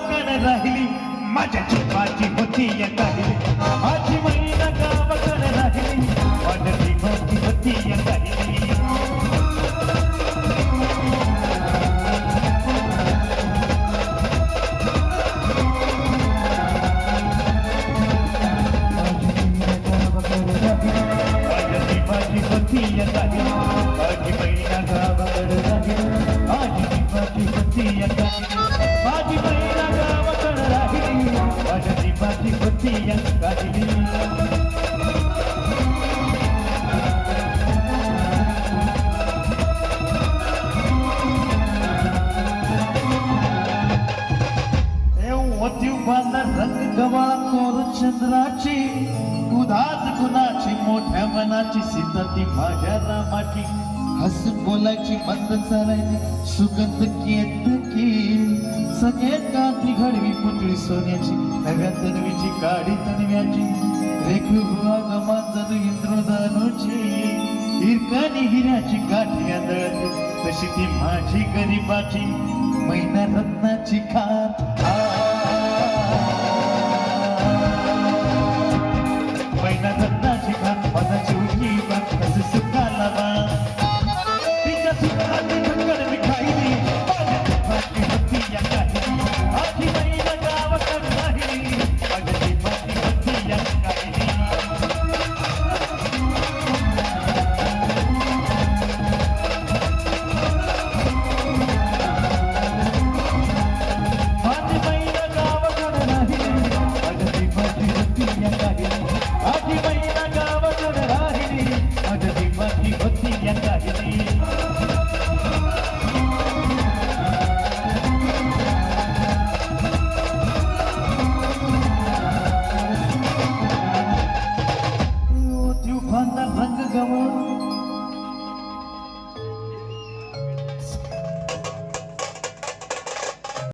गावाकडे राहिली माझ्या जीवाची होती या काहिली माझी मैना गावाकडे राहिली माझ्या जीवाची होती या काहिली माझ्या जीवाची होती या काहिली माझी मैना गावाकडे राहिली माझी जीवाची होती या काहिली माझी मैना गावाकडे राहिली माझ्या जीवाची होती या काहिली रंग गवाळा कोर चंद्राची उदास गुणाची मोठ्या मनाची सीता ती माझ्या रामाची हसून बोलायची मंद चालायची सुगंध केतकी सगळ्यात कांती घडवी पुतळी सोन्याची नव्या तन्वीची काळी तन्व्याची रेखू गमा जणू इंद्रदानूची हिरकानी हिऱ्याची काठी आदळते तशी ती माझी गरीबाची मैना रत्नाची खान मैना रत्नाची खान माझा चिवकी बाग कसं सुखाला बा तिच्या सुखाची झंगड मी खाईली माझ्या जीवाची होती या काहिली माझी मैना गावाकडे राहिली माझ्या जीवाची होती या काहिली माझी मैना गावाकडे राहिली माझ्या जीवाची होती या काहिली माझी मैना गावाकडे राहिली माझ्या जीवाची होती या काहिली तुफानदा रंग गवळ